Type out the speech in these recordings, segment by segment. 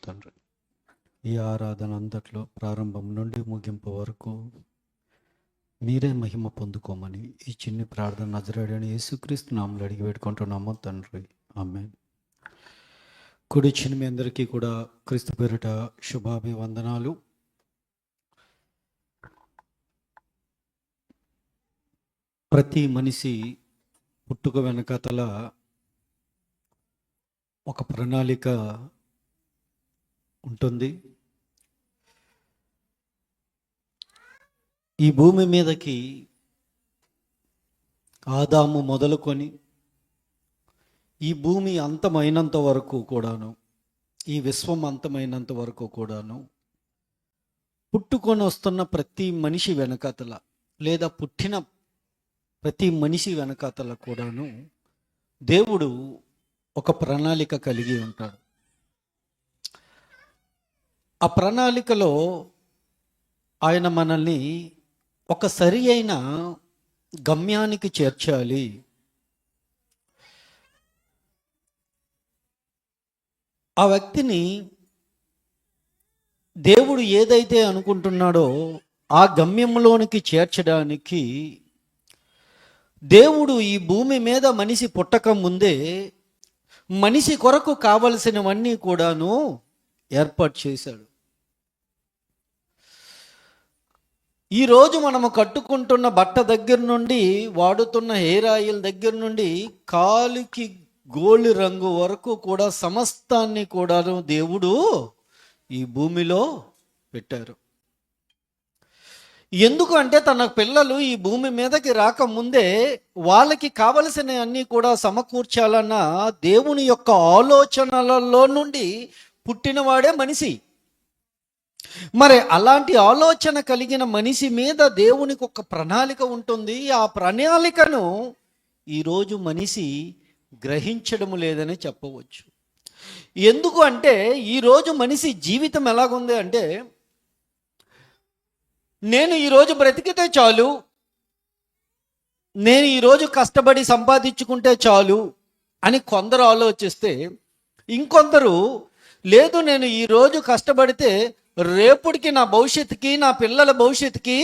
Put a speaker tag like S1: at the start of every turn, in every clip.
S1: తండ్రి. ఈ ఆరాధన అంతట్లో ప్రారంభం నుండి ముగింపు వరకు మీరే మహిమ పొందుకోమని ఈ చిన్ని ప్రార్థన నజరేయుడైన యేసుక్రీస్తు నామములో అడిగి పెట్టుకుంటున్నాము తండ్రి. ఆమేన్. కుడి చిన్ని మీ అందరికీ కూడా క్రీస్తు పేరిట శుభాభివందనాలు. ప్రతి మనిషి పుట్టుక వెనకతల ఒక ప్రణాళిక ఉంటుంది. ఈ భూమి మీదకి ఆదాము మొదలుకొని ఈ భూమి అంతమైనంత వరకు కూడాను, ఈ విశ్వం అంతమైనంత వరకు కూడాను పుట్టుకొని వస్తున్న ప్రతి మనిషి వెనకతల లేదా పుట్టిన ప్రతి మనిషి వెనకతల కూడాను దేవుడు ఒక ప్రణాళిక కలిగి ఉంటాడు. ఆ ప్రణాళికలో ఆయన మనల్ని ఒక సరి అయిన గమ్యానికి చేర్చాలి. ఆ వ్యక్తిని దేవుడు ఏదైతే అనుకుంటున్నాడో ఆ గమ్యంలోనికి చేర్చడానికి దేవుడు ఈ భూమి మీద మనిషి పుట్టక ముందే మనిషి కొరకు కావలసినవన్నీ కూడాను ఏర్పాటు చేశాడు. ఈరోజు మనము కట్టుకుంటున్న బట్ట దగ్గర నుండి, వాడుతున్న హెయిర్ ఆయిల్ దగ్గర నుండి, కాలికి గోళి రంగు వరకు కూడా సమస్తాన్ని కూడాను దేవుడు ఈ భూమిలో పెట్టారు. ఎందుకు అంటే తన పిల్లలు ఈ భూమి మీదకి రాకముందే వాళ్ళకి కావలసిన అన్నీ కూడా సమకూర్చాలన్న దేవుని యొక్క ఆలోచనలలో నుండి పుట్టినవాడే మనిషి. మరి అలాంటి ఆలోచన కలిగిన మనిషి మీద దేవునికి ఒక ప్రణాళిక ఉంటుంది. ఆ ప్రణాళికను ఈరోజు మనిషి గ్రహించడం లేదని చెప్పవచ్చు. ఎందుకు అంటే ఈరోజు మనిషి జీవితం ఎలాగుంది అంటే, నేను ఈరోజు బ్రతికితే చాలు, నేను ఈరోజు కష్టపడి సంపాదించుకుంటే చాలు అని కొందరు ఆలోచిస్తే, ఇంకొందరు లేదు నేను ఈరోజు కష్టపడితే రేపటికి నా భవిష్యత్తుకి, నా పిల్లల భవిష్యత్తుకి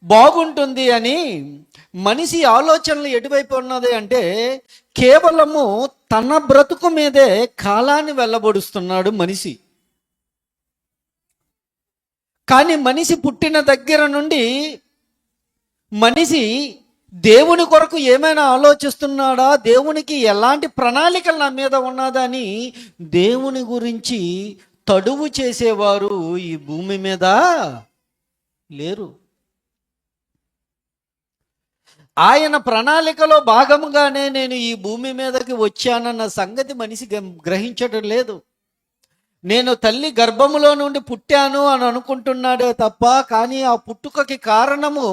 S1: బాగుంటుంది అని మనిషి ఆలోచనలు ఎటువైపు ఉన్నది అంటే కేవలము తన బ్రతుకు మీదే కాలాన్ని వెళ్ళబడుస్తున్నాడు మనిషి. కానీ మనిషి పుట్టిన దగ్గర నుండి మనిషి దేవుని కొరకు ఏమైనా ఆలోచిస్తున్నాడా, దేవునికి ఎలాంటి ప్రణాళికలు నా మీద ఉన్నదా అని దేవుని గురించి తడువు చేసేవారు ఈ భూమి మీద లేరు. ఆయన ప్రణాళికలో భాగముగానే నేను ఈ భూమి మీదకి వచ్చానన్న సంగతి మనిషి గ్రహించడం లేదు. నేను తల్లి గర్భములో నుండి పుట్టాను అని అనుకుంటున్నాడే తప్ప, కానీ ఆ పుట్టుకకి కారణము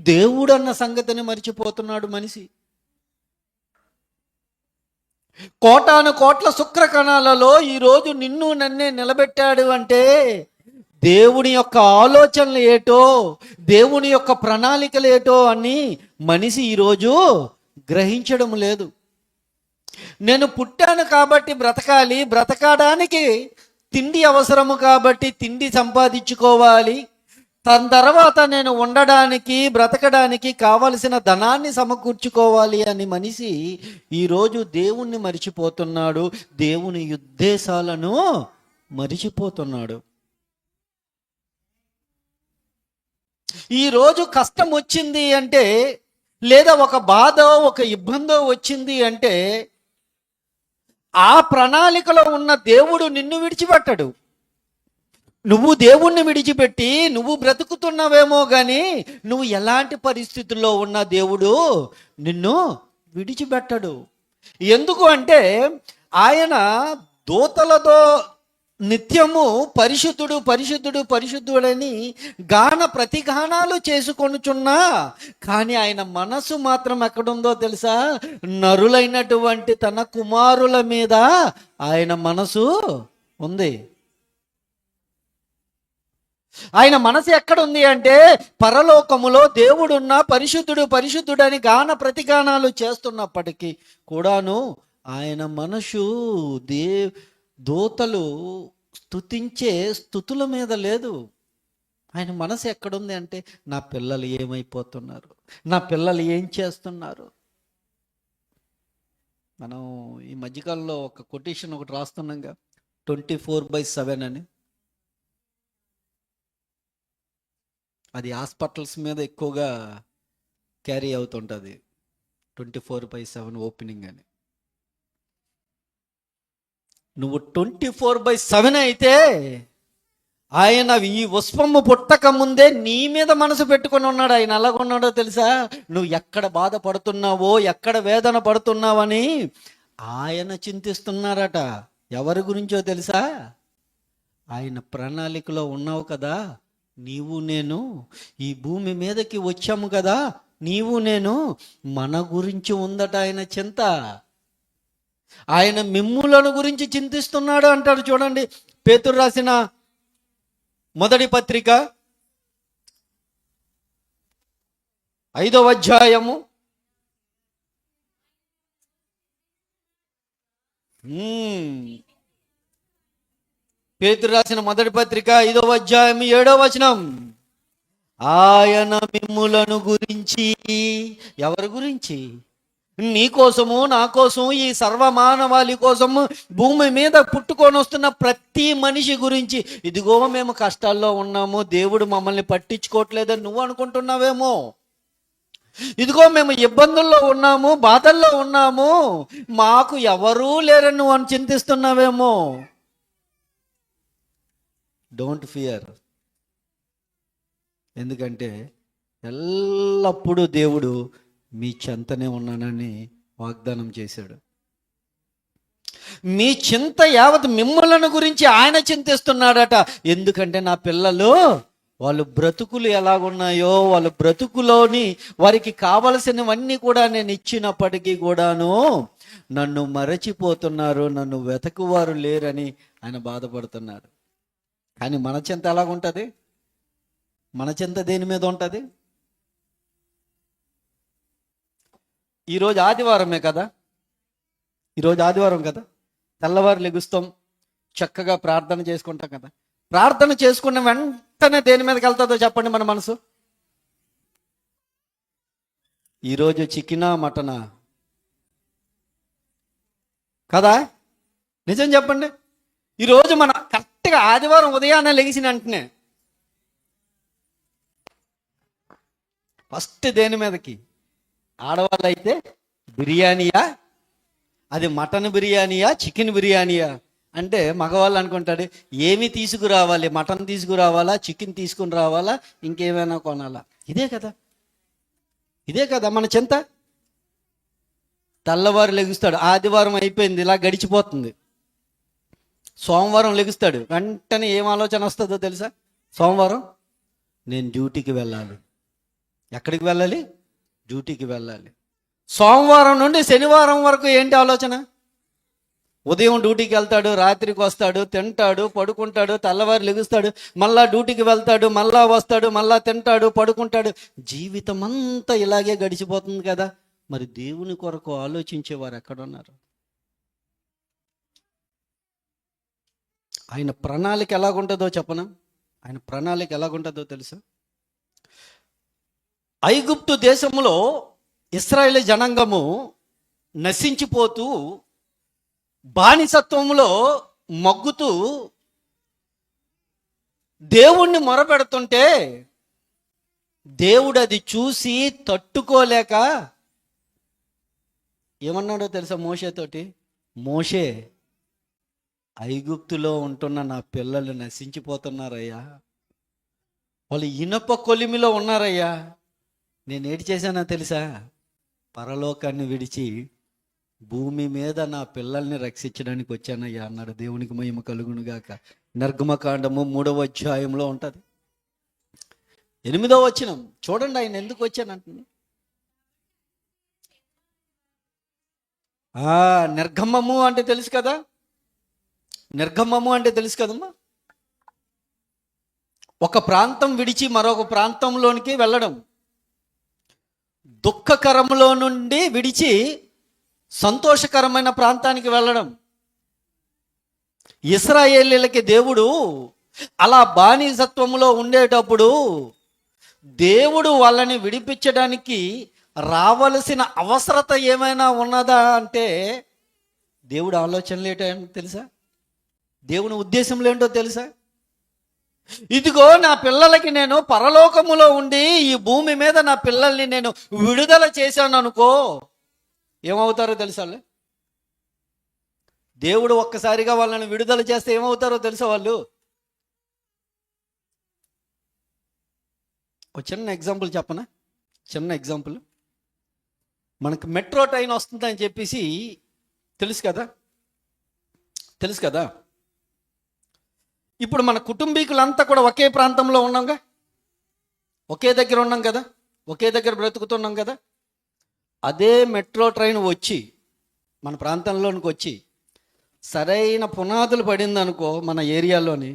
S1: దేవుడు అన్న సంగతిని మర్చిపోతున్నాడు మనిషి. కోటాను కోట్ల శుక్ర కణాలలో ఈరోజు నిన్ను నన్నే నిలబెట్టాడు అంటే దేవుని యొక్క ఆలోచనలు ఏటో, దేవుని యొక్క ప్రణాళికలు ఏటో అని మనిషి ఈరోజు గ్రహించడం లేదు. నేను పుట్టాను కాబట్టి బ్రతకాలి, బ్రతకడానికి తిండి అవసరము కాబట్టి తిండి సంపాదించుకోవాలి, తన తర్వాత నేను ఉండడానికి బ్రతకడానికి కావలసిన ధనాన్ని సమకూర్చుకోవాలి అని మనిషి ఈరోజు దేవుణ్ణి మరిచిపోతున్నాడు, దేవుని ఉద్దేశాలను మరిచిపోతున్నాడు. ఈరోజు కష్టం వచ్చింది అంటే, లేదా ఒక బాధ ఒక ఇబ్బందో వచ్చింది అంటే ఆ ప్రణాళికలో ఉన్న దేవుడు నిన్ను విడిచిపెట్టడు. నువ్వు దేవుణ్ణి విడిచిపెట్టి నువ్వు బ్రతుకుతున్నావేమో కానీ నువ్వు ఎలాంటి పరిస్థితుల్లో ఉన్న దేవుడు నిన్ను విడిచిపెట్టడు. ఎందుకు అంటే ఆయన దూతలతో నిత్యము పరిశుద్ధుడు పరిశుద్ధుడు పరిశుద్ధుడని గాన ప్రతిగానాలు చేసుకొనుచున్నా, కానీ ఆయన మనసు మాత్రం ఎక్కడుందో తెలుసా? నరులైనటువంటి తన కుమారుల మీద ఆయన మనసు ఉంది. ఆయన మనసు ఎక్కడుంది అంటే పరలోకములో దేవుడున్న పరిశుద్ధుడు పరిశుద్ధుడని గాన ప్రతిగానాలు చేస్తున్నప్పటికీ కూడాను ఆయన మనసు దూతలు స్తుతించే స్తుతుల మీద లేదు. ఆయన మనసు ఎక్కడుంది అంటే, నా పిల్లలు ఏమైపోతున్నారు, నా పిల్లలు ఏం చేస్తున్నారు. మనం ఈ మధ్యకాలంలో ఒక కొటేషన్ ఒకటి రాస్తున్నాంగా, 24/7 అని. అది హాస్పిటల్స్ మీద ఎక్కువగా క్యారీ అవుతుంటుంది, 24/7 ఓపెనింగ్ అని. నువ్వు 24/7 అయితే ఆయన ఈ ఉష్పము పుట్టక ముందే నీ మీద మనసు పెట్టుకొని ఉన్నాడు. ఆయన ఎలాగున్నాడో తెలుసా? నువ్వు ఎక్కడ బాధపడుతున్నావో, ఎక్కడ వేదన పడుతున్నావని ఆయన చింతిస్తున్నారట. ఎవరి గురించో తెలుసా? ఆయన ప్రణాళికలో ఉన్నావు కదా నీవు నేను, ఈ భూమి మీదకి వచ్చాము కదా నీవు నేను, మన గురించి ఉందట ఆయన చింత. ఆయన మిమ్ములను గురించి చింతిస్తున్నాడు అంటాడు. చూడండి, పేతురు రాసిన మొదటి పత్రిక 5వ అధ్యాయము 5వ అధ్యాయం 7వ వచనం. ఆయన మిమ్ములను గురించి, ఎవరి గురించి? నీ కోసము, నా కోసం, ఈ సర్వమానవాళి కోసము, భూమి మీద పుట్టుకొని వస్తున్న ప్రతి మనిషి గురించి. ఇదిగో మేము కష్టాల్లో ఉన్నాము, దేవుడు మమ్మల్ని పట్టించుకోవట్లేదని నువ్వు అనుకుంటున్నావేమో. ఇదిగో మేము ఇబ్బందుల్లో ఉన్నాము, బాధల్లో ఉన్నాము, మాకు ఎవరూ లేరని నువ్వు అని చింతిస్తున్నావేమో. Don't fear. ఎందుకంటే ఎల్లప్పుడూ దేవుడు మీ చెంతనే ఉన్నానని వాగ్దానం చేశాడు. మీ చింత యావత్ మిమ్మలను గురించి ఆయన చింతిస్తున్నాడట. ఎందుకంటే నా పిల్లలు, వాళ్ళు బ్రతుకులు ఎలాగున్నాయో, వాళ్ళ బ్రతుకులోని వారికి కావలసినవన్నీ కూడా నేను ఇచ్చినప్పటికీ కూడాను నన్ను మరచిపోతున్నారు, నన్ను వెతకువారు లేరని ఆయన బాధపడుతున్నారు. కానీ మన చింత ఎలాగుంటుంది? మన చింత దేని మీద ఉంటుంది? ఈరోజు ఆదివారమే కదా, ఈరోజు ఆదివారం కదా, తెల్లవారు లెగుస్తాం, చక్కగా ప్రార్థన చేసుకుంటాం కదా. ప్రార్థన చేసుకున్న వెంటనే దేని మీదకి వెళ్తుందో చెప్పండి మన మనసు? ఈరోజు చికెనా మటనా కదా? నిజం చెప్పండి. ఈరోజు మన కరెక్ట్గా ఆదివారం ఉదయాన్నే లెగిసిన వెంటనే ఫస్ట్ దేని మీదకి? ఆడవాళ్ళు అయితే బిర్యానీయా, అది మటన్ బిర్యానీయా, చికెన్ బిర్యానీయా అంటే మగవాళ్ళు అనుకుంటాడు ఏమి తీసుకురావాలి, మటన్ తీసుకురావాలా, చికెన్ తీసుకుని రావాలా, ఇంకేమైనా కొనాలా. ఇదే కదా, ఇదే కదా మన చింత. తెల్లవారు లెగుస్తాడు, ఆదివారం అయిపోయింది, ఇలా గడిచిపోతుంది. సోమవారం లెగుస్తాడు, వెంటనే ఏం ఆలోచన వస్తుందో తెలుసా? సోమవారం నేను డ్యూటీకి వెళ్ళాలి. ఎక్కడికి వెళ్ళాలి? డ్యూటీకి వెళ్ళాలి. సోమవారం నుండి శనివారం వరకు ఏంటి ఆలోచన? ఉదయం డ్యూటీకి వెళ్తాడు, రాత్రికి వస్తాడు, తింటాడు, పడుకుంటాడు, తెల్లవారు లెగుస్తాడు, మళ్ళా డ్యూటీకి వెళ్తాడు, మళ్ళా వస్తాడు, మళ్ళా తింటాడు, పడుకుంటాడు. జీవితం అంతా ఇలాగే గడిచిపోతుంది కదా. మరి దేవుని కొరకు ఆలోచించేవారు ఎక్కడున్నారు? ఆయన ప్రణాళిక ఎలాగుంటుందో చెప్పనా? ఆయన ప్రణాళిక ఎలాగుంటుందో తెలుసా? ఐగుప్తు దేశంలో ఇశ్రాయేలు జనాంగము నశించిపోతూ బానిసత్వంలో మగ్గుతూ దేవుణ్ణి మొరపెడుతుంటే దేవుడు అది చూసి తట్టుకోలేక ఏమన్నాడో తెలుసా మోషేతోటి? మోషే, ఐగుప్తులో ఉంటున్న నా పిల్లలు నశించిపోతున్నారయ్యా, వాళ్ళు ఇనప కొలిమిలో ఉన్నారయ్యా. నేను ఏటి చేశానో తెలుసా? పరలోకాన్ని విడిచి భూమి మీద నా పిల్లల్ని రక్షించడానికి వచ్చానయ్యా అన్నాడు. దేవునికి మహిమ కలుగునుగాక. నిర్గమకాండము 3వ అధ్యాయంలో ఉంటుంది, 8వ వచనం చూడండి. ఆయన ఎందుకు వచ్చానంటున్నా? నిర్గమము అంటే తెలుసు కదా, నిర్గమము అంటే తెలుసు కదమ్మా. ఒక ప్రాంతం విడిచి మరొక ప్రాంతంలోనికి వెళ్ళడం, దుఃఖకరములో నుండి విడిచి సంతోషకరమైన ప్రాంతానికి వెళ్ళడం. ఇశ్రాయేలీలకి దేవుడు అలా బానిసత్వంలో ఉండేటప్పుడు దేవుడు వాళ్ళని విడిపించడానికి రావలసిన అవసరత ఏమైనా ఉన్నదా అంటే దేవుడు ఆలోచనలు ఏంటో తెలుసా? దేవుని ఉద్దేశంలో ఏంటో తెలుసా? ఇదిగో నా పిల్లలకి నేను పరలోకములో ఉండి ఈ భూమి మీద నా పిల్లల్ని నేను విడుదల చేశాను అనుకో, ఏమవుతారో తెలుసా? దేవుడు ఒక్కసారిగా వాళ్ళని విడుదల చేస్తే ఏమవుతారో తెలుసా? వాళ్ళు ఒక చిన్న ఎగ్జాంపుల్ చెప్పనా? చిన్న ఎగ్జాంపుల్. మనకు మెట్రో ట్రైన్ వస్తుందని చెప్పేసి తెలుసు కదా? తెలుసు కదా? ఇప్పుడు మన కుటుంబీకులంతా కూడా ఒకే ప్రాంతంలో ఉన్నాంగా, ఒకే దగ్గర ఉన్నాం కదా, ఒకే దగ్గర బ్రతుకుతున్నాం కదా. అదే మెట్రో ట్రైన్ వచ్చి మన ప్రాంతంలోనికి వచ్చి సరైన పునాదులు పడింది అనుకో మన ఏరియాలోని,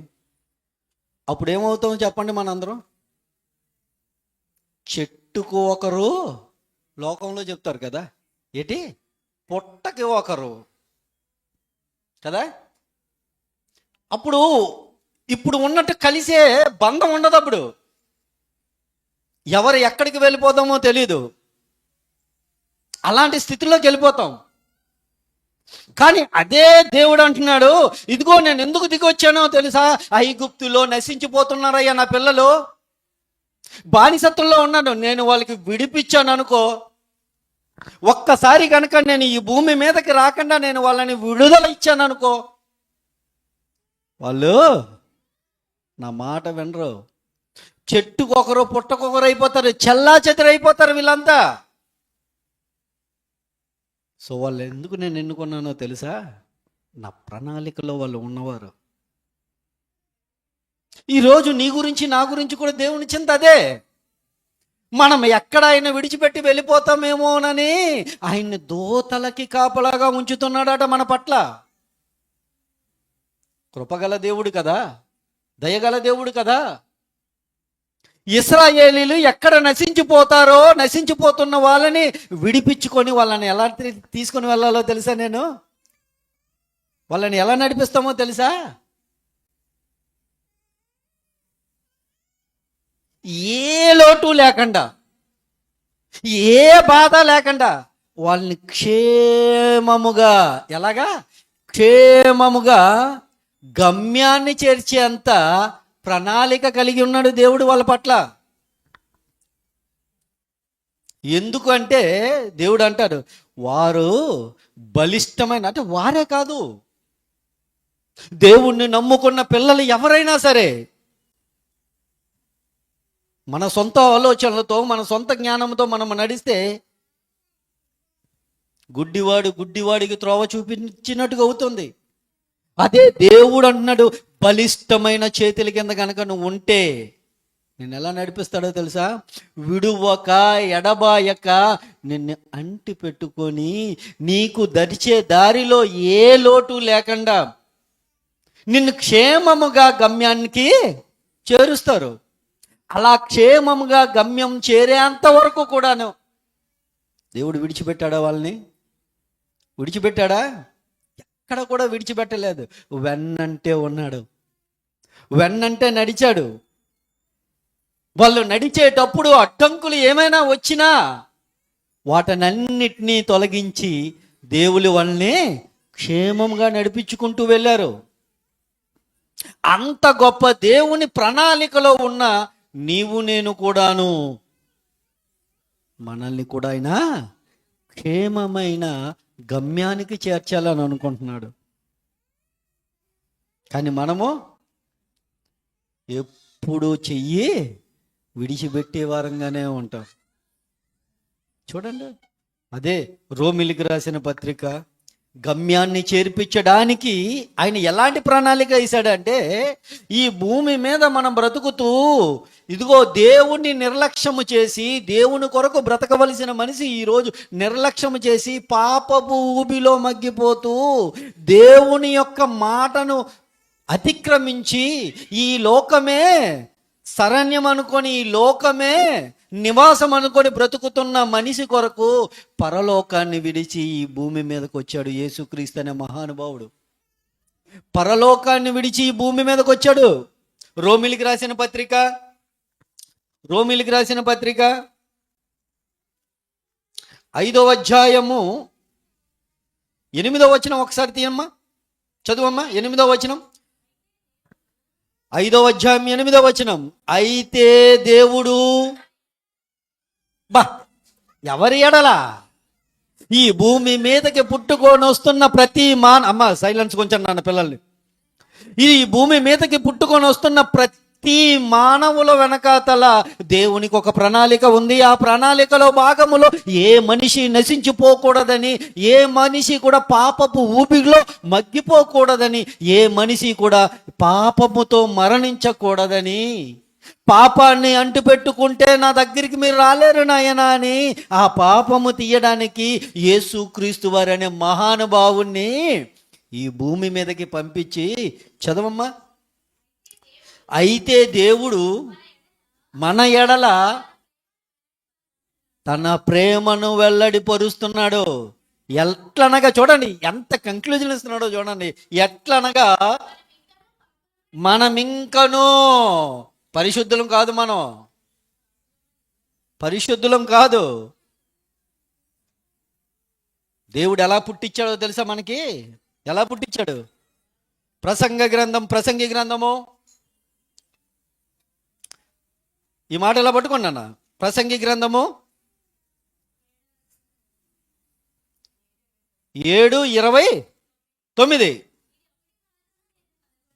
S1: అప్పుడు ఏమవుతామో చెప్పండి? మనందరం చెట్టుకు ఒకరు, లోకంలో చెప్తారు కదా, ఏంటి పొట్టకి ఒకరు కదా. అప్పుడు ఇప్పుడు ఉన్నట్టు కలిసే బంధం ఉండదు. అప్పుడు ఎవరు ఎక్కడికి వెళ్ళిపోతామో తెలీదు, అలాంటి స్థితిలోకి వెళ్ళిపోతాం. కానీ అదే దేవుడు అంటున్నాడు, ఇదిగో నేను ఎందుకు దిగి వచ్చానో తెలుసా? ఐగుప్తులో నశించిపోతున్నారయ్యా నా పిల్లలు, బానిసత్వంలో ఉన్నాను, నేను వాళ్ళకి విడిపించాను అనుకో. ఒక్కసారి కనుక నేను ఈ భూమి మీదకి రాకుండా నేను వాళ్ళని విడుదల ఇచ్చాను అనుకో, వాళ్ళు నా మాట వినరు. చెట్టుకొకరు పుట్టకొకరు అయిపోతారు, చెల్లా చెదరైపోతారు వీళ్ళంతా. సో వాళ్ళు ఎందుకు నేను ఎన్నుకున్నానో తెలుసా? నా ప్రణాళికలో వాళ్ళు ఉన్నవారు. ఈరోజు నీ గురించి నా గురించి కూడా దేవుని చింత అదే. మనం ఎక్కడ ఆయన విడిచిపెట్టి వెళ్ళిపోతామేమోనని ఆయన్ని దోతలకి కాపలాగా ఉంచుతున్నాడట మన పట్ల. కృపగల దేవుడు కదా, దయగల దేవుడు కదా. ఇశ్రాయేలీలు ఎక్కడ నశించిపోతారో, నశించిపోతున్న వాళ్ళని విడిపించుకొని వాళ్ళని ఎలా తీసుకొని వెళ్ళాలో తెలుసా? నేను వాళ్ళని ఎలా నడిపిస్తామో తెలుసా? ఏ లోటు లేకుండా, ఏ బాధ లేకుండా వాళ్ళని క్షేమముగా, ఎలాగా క్షేమముగా గమ్యాన్ని చేర్చేంత ప్రణాళిక కలిగి ఉన్నాడు దేవుడు వాళ్ళ పట్ల. ఎందుకంటే దేవుడు అంటాడు, వారు బలిష్టమైన, అంటే వారే కాదు, దేవుణ్ణి నమ్ముకున్న పిల్లలు ఎవరైనా సరే మన సొంత ఆలోచనలతో, మన సొంత జ్ఞానంతో మనం నడిస్తే గుడ్డివాడికి త్రోవ చూపించినట్టుగా అవుతుంది. అదే దేవుడు అంటున్నాడు, బలిష్టమైన చేతుల కింద కనుక నువ్వు ఉంటే నేను ఎలా నడిపిస్తాడో తెలుసా? విడువక ఎడబాయక నిన్ను అంటి పెట్టుకొని నీకు దరిచే దారిలో ఏ లోటు లేకుండా నిన్ను క్షేమముగా గమ్యానికి చేరుస్తారు. అలా క్షేమముగా గమ్యం చేరేంత వరకు కూడాను దేవుడు విడిచిపెట్టాడా? వాళ్ళని విడిచిపెట్టాడా? ఎక్కడ కూడా విడిచిపెట్టలేదు. వెన్నంటే ఉన్నాడు, వెన్నంటే నడిచాడు. వాళ్ళు నడిచేటప్పుడు అడ్డంకులు ఏమైనా వచ్చినా వాటనన్నిటినీ తొలగించి దేవుని వాళ్ళని క్షేమంగా నడిపించుకుంటూ వెళ్ళారు. అంత గొప్ప దేవుని ప్రణాళికలో ఉన్న నీవు నేను కూడాను మనల్ని కూడా ఆయన క్షేమమైన గమ్యానికి చేర్చాలని అనుకుంటున్నాడు. కానీ మనము ఎప్పుడు చెయ్యి విడిచిపెట్టే వారంగానే ఉంటాం. చూడండి, అదే రోమిలికి రాసిన పత్రిక, గమ్యాన్ని చేర్పించడానికి ఆయన ఎలాంటి ప్రణాళిక వేశాడంటే, ఈ భూమి మీద మనం బ్రతుకుతూ ఇదిగో దేవుణ్ణి నిర్లక్ష్యము చేసి, దేవుని కొరకు బ్రతకవలసిన మనిషి ఈరోజు నిర్లక్ష్యము చేసి పాపపు ఊబిలో మగ్గిపోతూ దేవుని యొక్క మాటను అతిక్రమించి ఈ లోకమే శరణ్యం అనుకొని, ఈ లోకమే నివాసం అనుకొని బ్రతుకుతున్న మనిషి కొరకు పరలోకాన్ని విడిచి ఈ భూమి మీదకి వచ్చాడు యేసుక్రీస్తు అనే మహానుభావుడు. పరలోకాన్ని విడిచి ఈ భూమి మీదకి వచ్చాడు. రోమిలికి రాసిన పత్రిక, రోమిలికి రాసిన పత్రిక 5వ అధ్యాయము 8వ వచనం ఒకసారి తీయమ్మా, చదువమ్మా. 8వ వచనం, 5వ అధ్యాయం 8వ వచనం. అయితే దేవుడు బా ఎవరి ఎడలా ఈ భూమి మీదకి పుట్టుకొని వస్తున్న ప్రతి అమ్మ సైలెన్స్ కొంచెం నాన్న పిల్లల్ని. ఈ భూమి మీదకి పుట్టుకొని వస్తున్న ప్రతి మానవుల వెనకాతల దేవునికి ఒక ప్రణాళిక ఉంది. ఆ ప్రణాళికలో భాగములో ఏ మనిషి నశించిపోకూడదని, ఏ మనిషి కూడా పాపపు ఊపిరిలో మగ్గిపోకూడదని, ఏ మనిషి కూడా పాపముతో మరణించకూడదని, పాపాన్ని అంటుపెట్టుకుంటే నా దగ్గరికి మీరు రాలేరు నాయనా అని ఆ పాపము తీయడానికి యేసుక్రీస్తు వారు అనే మహానుభావుణ్ణి ఈ భూమి మీదకి పంపించి, చదవమ్మా. అయితే దేవుడు మన ఎడల తన ప్రేమను వెల్లడిపరుస్తున్నాడు. ఎట్లనగా, చూడండి ఎంత కంక్లూజన్ ఇస్తున్నాడో చూడండి. ఎట్లనగా మనమింకను పరిశుద్ధులం కాదు, మనం పరిశుద్ధులం కాదు. దేవుడు ఎలా పుట్టించాడో తెలుసా మనకి? ఎలా పుట్టించాడు? ప్రసంగి గ్రంథము, ఈ మాట ఎలా పట్టుకోండి అన్న. ప్రసంగి గ్రంథము 7:29.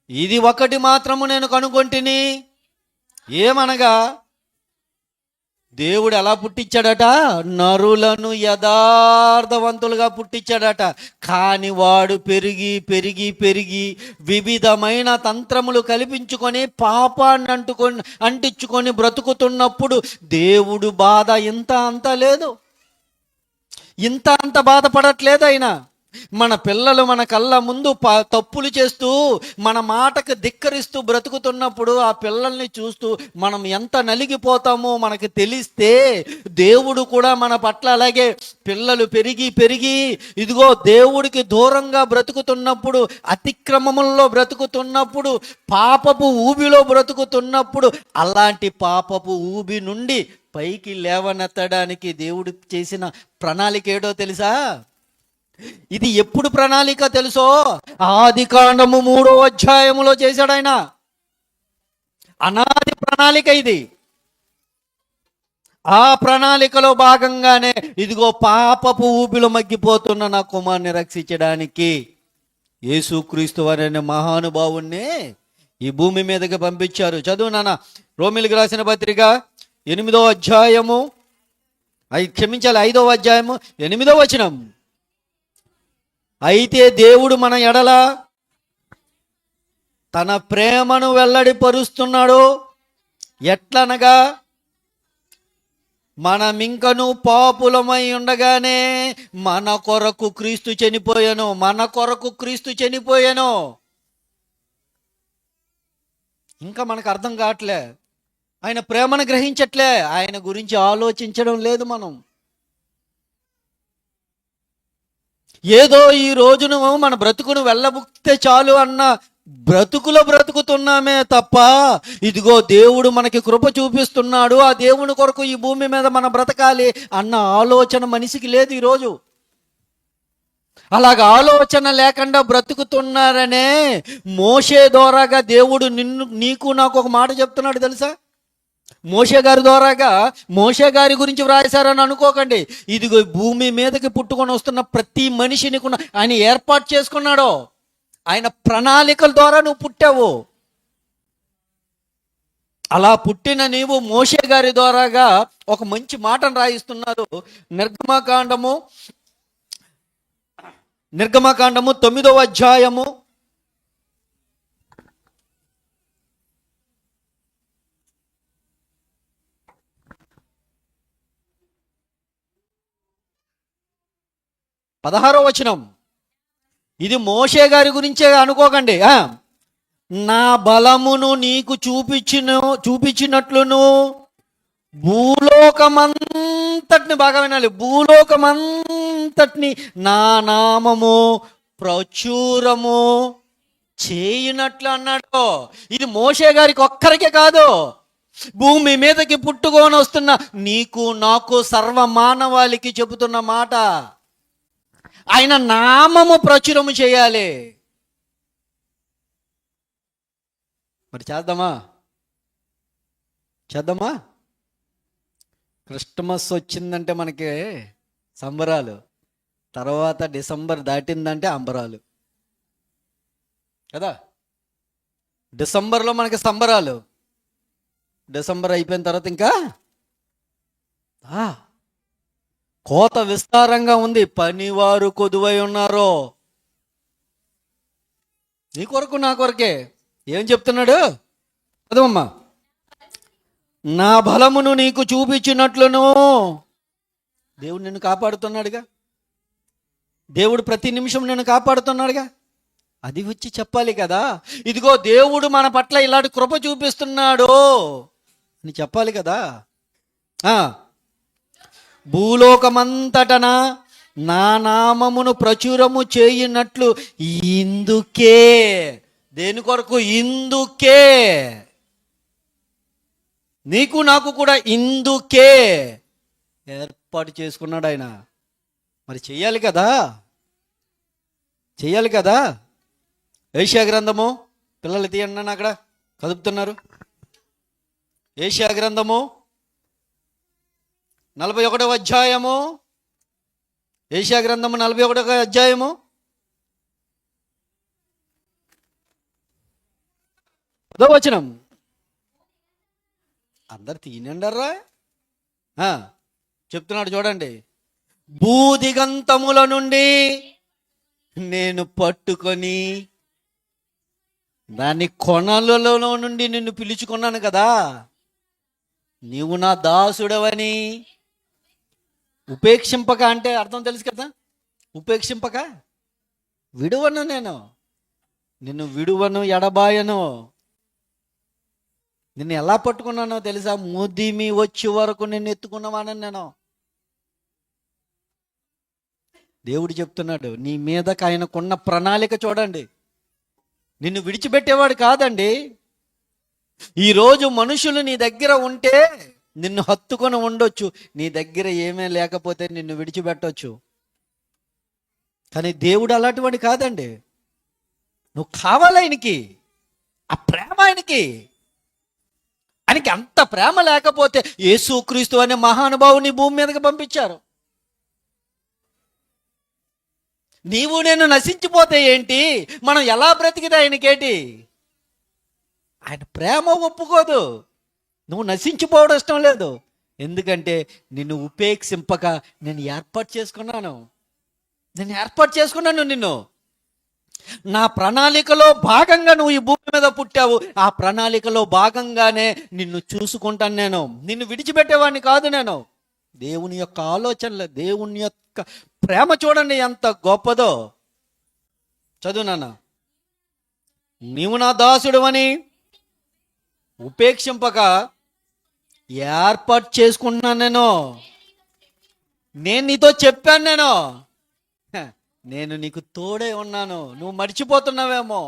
S1: ఇది ఒకటి మాత్రము నేను కనుగొంటిని, ఏమనగా దేవుడు ఎలా పుట్టించాడట? నరులను యథార్థవంతులుగా పుట్టించాడట. కానీ వాడు పెరిగి పెరిగి పెరిగి వివిధమైన తంత్రములు కల్పించుకొని పాపాన్ని అంటించుకొని బ్రతుకుతున్నప్పుడు దేవుడు బాధ ఇంత అంత లేదు, ఇంత అంత బాధపడట్లేదు ఆయన. మన పిల్లలు మన కళ్ళ ముందు తప్పులు చేస్తూ మన మాటకు ధిక్కరిస్తూ బ్రతుకుతున్నప్పుడు ఆ పిల్లల్ని చూస్తూ మనం ఎంత నలిగిపోతామో మనకు తెలిస్తే, దేవుడు కూడా మన పట్ల అలాగే పిల్లలు పెరిగి పెరిగి ఇదిగో దేవుడికి దూరంగా బ్రతుకుతున్నప్పుడు, అతిక్రమముల్లో బ్రతుకుతున్నప్పుడు, పాపపు ఊబిలో బ్రతుకుతున్నప్పుడు, అలాంటి పాపపు ఊబి నుండి పైకి లేవనెత్తడానికి దేవుడు చేసిన ప్రణాళిక ఏడో తెలుసా? ఇది ఎప్పుడు ప్రణాళిక తెలుసో? ఆదికాండము 3వ అధ్యాయములో చేశాడు ఆయన. అనాది ప్రణాళిక ఇది. ఆ ప్రణాళికలో భాగంగానే ఇదిగో పాపపు ఊబిలో మగ్గిపోతున్న నా కుమారుని రక్షించడానికి యేసుక్రీస్తు వారనే మహానుభావుణ్ణి ఈ భూమి మీదకి పంపించారు. చదువు నాన్న, రోమిలికి రాసిన పత్రిక 8వ అధ్యాయము, 5వ అధ్యాయము 8వ వచనం. అయితే దేవుడు మన ఎడల తన ప్రేమను వెల్లడిపరుస్తున్నాడు. ఎట్లనగా మనమింకను పాపులమై ఉండగానే మన కొరకు క్రీస్తు చనిపోయాను, మన కొరకు క్రీస్తు చనిపోయాను. ఇంకా మనకు అర్థం కావట్లే, ఆయన ప్రేమను గ్రహించట్లే, ఆయన గురించి ఆలోచించడం లేదు మనం. ఏదో ఈ రోజును మన బ్రతుకును వెళ్ళబుక్తే చాలు అన్న బ్రతుకులో బ్రతుకుతున్నామే తప్ప, ఇదిగో దేవుడు మనకి కృప చూపిస్తున్నాడు, ఆ దేవుని కొరకు ఈ భూమి మీద మనం బ్రతకాలి అన్న ఆలోచన మనిషికి లేదు ఈరోజు. అలాగ ఆలోచన లేకుండా బ్రతుకుతున్నారనే మోషే ద్వారాగా దేవుడు నీకు నాకు ఒక మాట చెప్తున్నాడు తెలుసా? మోషే గారి ద్వారాగా, మోషే గారి గురించి వ్రాసారని అనుకోకండి. ఇదిగో భూమి మీదకి పుట్టుకొని వస్తున్న ప్రతి మనిషిని కూడా ఆయన ఏర్పాటు చేసుకున్నాడు. ఆయన ప్రణాళికల ద్వారా నువ్వు పుట్టావు. అలా పుట్టిన నీవు మోషే గారి ద్వారాగా ఒక మంచి మాటను రాయిస్తున్నారు. నిర్గమకాండము 9వ అధ్యాయము 16వ వచనం. ఇది మోషే గారి గురించే అనుకోకండి. నా బలమును నీకు చూపించినట్లును భూలోకమంతటిని, బాగా వినాలి, భూలోకమంతటిని నా నామము ప్రచురము చేయనట్లు అన్నాడు. ఇది మోషే గారికి ఒక్కరికే కాదు, భూమి మీదకి పుట్టుకొని వస్తున్న నీకు నాకు సర్వ మానవాళికి చెబుతున్న మాట. ఆయన నామము ప్రచురము చేయాలి. మరి చేద్దామా? చేద్దామా? క్రిస్టమస్ వచ్చిందంటే మనకి సంబరాలు, తర్వాత డిసెంబర్ దాటిందంటే అంబరాలు కదా. డిసెంబర్లో మనకి సంబరాలు, డిసెంబర్ అయిపోయిన తర్వాత ఇంకా కోత విస్తారంగా ఉంది. పనివారు కొదువై ఉన్నారు. నీ కొరకు నా కొరకే. ఏం చెప్తున్నాడు చదవమ్మా. నా బలమును నీకు చూపించినట్లును. దేవుడు నిన్ను కాపాడుతున్నాడుగా, దేవుడు ప్రతి నిమిషం నిన్ను కాపాడుతున్నాడుగా. అది వచ్చి చెప్పాలి కదా, ఇదిగో దేవుడు మన పట్ల ఇలాంటి కృప చూపిస్తున్నాడు అని చెప్పాలి కదా. భూలోకమంతటన నా నామమును ప్రచురము చేయునట్లు ఇందుకే. దేని కొరకు? ఇందుకే. నీకు నాకు కూడా ఇందుకే ఏర్పాటు చేసుకున్నాడు ఆయన. మరి చెయ్యాలి కదా, చెయ్యాలి కదా. ఏషియా గ్రంథము, పిల్లలు తీయండి, అక్కడ కదుపుతున్నారు. ఏషియా గ్రంథము 41వ అధ్యాయము, ఏషియా గ్రంథము 41వ అధ్యాయము 10వ వచనం. అందరు తీయండర్రా. చెప్తున్నాడు చూడండి. భూదిగంతముల నుండి నేను పట్టుకొని దాని కొనలలో నుండి నిన్ను పిలుచుకున్నాను కదా, నీవు నా దాసుడవని. ఉపేక్షింపక అంటే అర్థం తెలుసు కదా. ఉపేక్షింపక, విడువను, నేను నిన్ను విడువను, ఎడబాయను. నిన్ను ఎలా పట్టుకున్నానో తెలుసా? ముదిమి వచ్చే వరకు నిన్ను ఎత్తుకున్నవానని నేను. దేవుడు చెప్తున్నాడు, నీ మీదకి ఆయనకున్న ప్రణాళిక చూడండి. నిన్ను విడిచిపెట్టేవాడు కాదండి. ఈరోజు మనుషులు నీ దగ్గర ఉంటే నిన్ను హత్తుకొని ఉండొచ్చు, నీ దగ్గర ఏమీ లేకపోతే నిన్ను విడిచిపెట్టొచ్చు. కానీ దేవుడు అలాంటివాడు కాదండి. నువ్వు కావాలి ఆయనకి, ఆ ప్రేమ ఆయనకి. ఆయనకి అంత ప్రేమ లేకపోతే యేసుక్రీస్తు అనే మహానుభావుని భూమి మీదకి పంపించారు. నీవు నేను నశించిపోతే ఏంటి, మనం ఎలా బ్రతికితే ఆయనకేటి? ఆయన ప్రేమ ఒప్పుకోదు. నువ్వు నశించిపోవడం ఇష్టం లేదు. ఎందుకంటే నిన్ను ఉపేక్షింపక నేను ఏర్పాటు చేసుకున్నాను. నిన్ను నా ప్రణాళికలో భాగంగా నువ్వు ఈ భూమి మీద పుట్టావు. ఆ ప్రణాళికలో భాగంగానే నిన్ను చూసుకుంటాను నేను. నిన్ను విడిచిపెట్టేవాడిని కాదు నేను. దేవుని యొక్క ఆలోచనలు, దేవుని యొక్క ప్రేమ చూడండి ఎంత గొప్పదో. చదువు నాన్న. నీవు నా దాసుడు అని ఉపేక్షింపక ఏర్పాటు చేసుకుంటున్నాను. నేను నీతో చెప్పాను, నేను నీకు తోడే ఉన్నాను. నువ్వు మర్చిపోతున్నావేమో.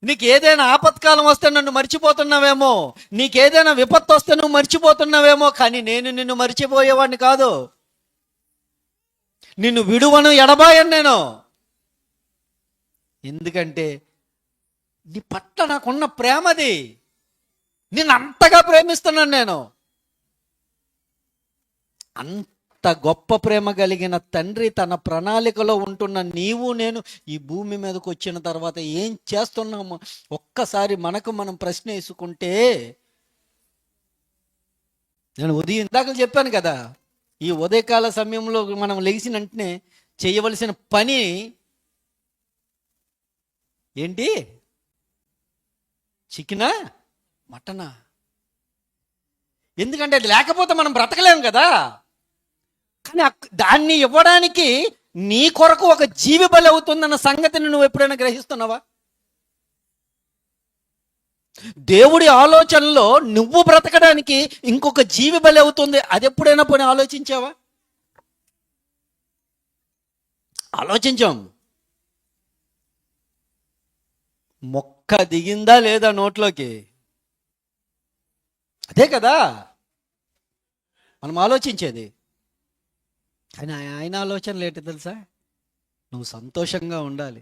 S1: నీకు ఏదైనా ఆపత్కాలం వస్తే నన్ను మర్చిపోతున్నావేమో. నీకేదైనా విపత్తు వస్తే నువ్వు మర్చిపోతున్నావేమో. కానీ నేను నిన్ను మర్చిపోయేవాడిని కాదు. నిన్ను విడువను, ఎడబాయను నేను. ఎందుకంటే నీ పట్ల నాకున్న ప్రేమది. నిన్ను అంతగా ప్రేమిస్తున్నాను నేను. అంత గొప్ప ప్రేమ కలిగిన తండ్రి తన ప్రణాళికలో ఉంటున్న నీవు నేను ఈ భూమి మీదకి వచ్చిన తర్వాత ఏం చేస్తున్నాము ఒక్కసారి మనకు మనం ప్రశ్న వేసుకుంటే, నేను ఉదయం ఇందాక చెప్పాను కదా, ఈ ఉదయకాల సమయంలో మనం లెగిసిన వెంటనే చేయవలసిన పని ఏంటి? చికెనా, మటనా? ఎందుకంటే అది లేకపోతే మనం బ్రతకలేము కదా. కానీ దాన్ని ఇవ్వడానికి నీ కొరకు ఒక జీవి బలి అవుతుందన్న సంగతిని నువ్వు ఎప్పుడైనా గ్రహిస్తున్నావా? దేవుడి ఆలోచనలో నువ్వు బ్రతకడానికి ఇంకొక జీవి బలి అవుతుంది. అది ఎప్పుడైనా పోనీ ఆలోచించావా? ఆలోచించాం. మొక్క దిగిందా లేదా నోట్లోకి? అదే కదా మనం ఆలోచించేది. కానీ ఆయన ఆలోచనలు ఏంటి తెలుసా? నువ్వు సంతోషంగా ఉండాలి.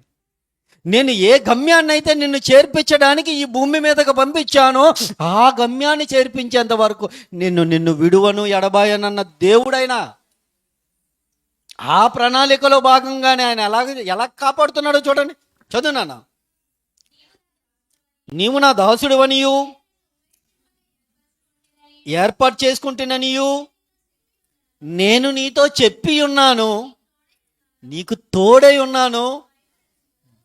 S1: నేను ఏ గమ్యాన్ని అయితే నిన్ను చేర్పించడానికి ఈ భూమి మీదకి పంపించానో ఆ గమ్యాన్ని చేర్పించేంత వరకు నిన్ను విడువను ఎడబాయనన్న దేవుడైనా ఆ ప్రణాళికలో భాగంగానే ఆయన ఎలా కాపాడుతున్నాడో చూడండి. చదువు నాన్న. నీవు నా దాసుడువనియు ఏర్పాటు చేసుకుంటున్ననియు నేను నీతో చెప్పి ఉన్నాను, నీకు తోడై ఉన్నాను,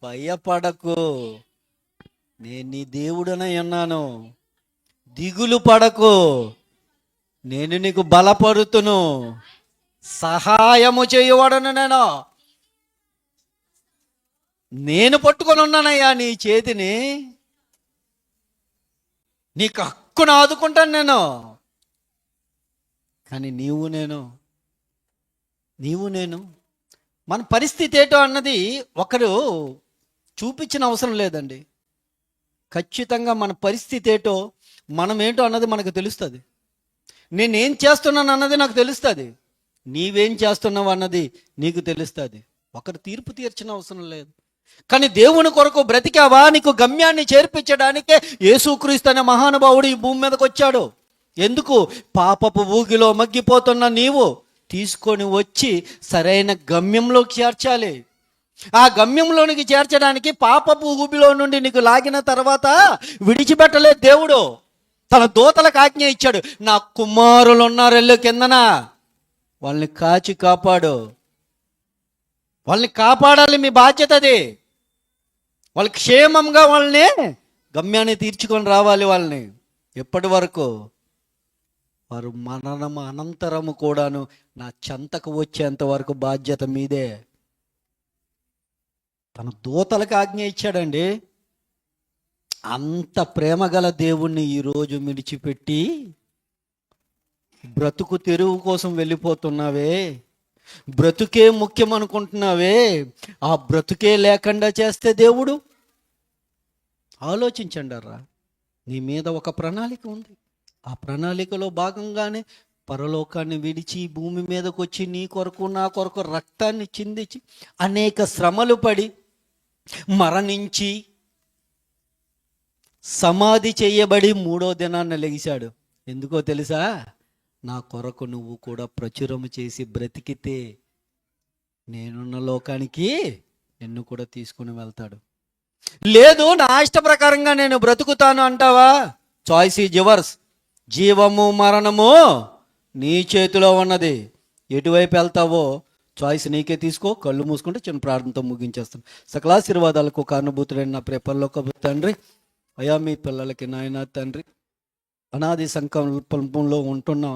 S1: భయపడకు, నేను నీ దేవుడనై ఉన్నాను, దిగులు పడకు, నేను నీకు బలపరుతును, సహాయము చేయవాడను, నేను పట్టుకొని ఉన్నానయ్యా నీ చేతిని, నీకు హక్కును ఆదుకుంటాను నేను. కానీ నీవు నేను మన పరిస్థితి ఏంటో అన్నది ఒకరు చూపించిన అవసరం లేదండి. ఖచ్చితంగా మన పరిస్థితి ఏంటో మనమేంటో అన్నది మనకు తెలుస్తుంది. నేనేం చేస్తున్నాను అన్నది నాకు తెలుస్తుంది, నీవేం చేస్తున్నావు అన్నది నీకు తెలుస్తుంది. ఒకరు తీర్పు తీర్చిన అవసరం లేదు. కానీ దేవుని కొరకు బ్రతికావా? నీకు గమ్యాన్ని చేర్పించడానికే యేసుక్రీస్తు అనే మహానుభావుడు ఈ భూమి మీదకి వచ్చాడు. ఎందుకు? పాపపు ఊగిలో మగ్గిపోతున్న నీవు తీసుకొని వచ్చి సరైన గమ్యంలోకి చేర్చాలి. ఆ గమ్యంలోనికి చేర్చడానికి పాపపు ఊబిలో నుండి నీకు లాగిన తర్వాత విడిచిపెట్టలేదు దేవుడు. తన దూతలకు ఆజ్ఞ ఇచ్చాడు, నా కుమారులు ఉన్నారు ఎల్లు కిందన, వాళ్ళని కాచి కాపాడు, వాళ్ళని కాపాడాలి, మీ బాధ్యత అది. వాళ్ళు క్షేమంగా వాళ్ళని గమ్యాన్ని తీర్చుకొని రావాలి. వాళ్ళని ఎప్పటి వరకు? వారు మరణం అనంతరము కూడాను నా చెంతకు వచ్చేంత వరకు బాధ్యత మీదే. తన దూతలకు ఆజ్ఞ ఇచ్చాడండి. అంత ప్రేమ గల దేవుణ్ణి ఈరోజు విడిచిపెట్టి బ్రతుకు తెరువు కోసం వెళ్ళిపోతున్నావే, బ్రతుకే ముఖ్యం అనుకుంటున్నావే, ఆ బ్రతుకే లేకుండా చేస్తే దేవుడు? ఆలోచించండి. నీ మీద ఒక ప్రణాళిక ఉంది. ఆ ప్రణాళికలో భాగంగానే పరలోకాన్ని విడిచి భూమి మీదకి వచ్చి నీ కొరకు నా కొరకు రక్తాన్ని చిందించి అనేక శ్రమలు పడి మరణించి సమాధి చేయబడి 3వ దినాన్న లెగిశాడు. ఎందుకో తెలుసా? నా కొరకు నువ్వు కూడా ప్రచురము చేసి బ్రతికితే నేనున్న లోకానికి నిన్ను కూడా తీసుకుని వెళ్తాడు. లేదు నా ఇష్ట ప్రకారంగా నేను బ్రతుకుతాను అంటావా? Choice is yours. జీవము మరణము నీ చేతిలో ఉన్నది. ఎటువైపు వెళ్తావో చాయిస్ నీకే. తీసుకో. కళ్ళు మూసుకుంటే చిన్న ప్రార్థనతో ముగించేస్తాను. సకలాశీర్వాదాలకు కారణభూతుడైన నా ప్రేపరలోక తండ్రి, అయా మీ పిల్లలకి నాయన తండ్రి, అనాది సంకల్పంలో ఉంటున్న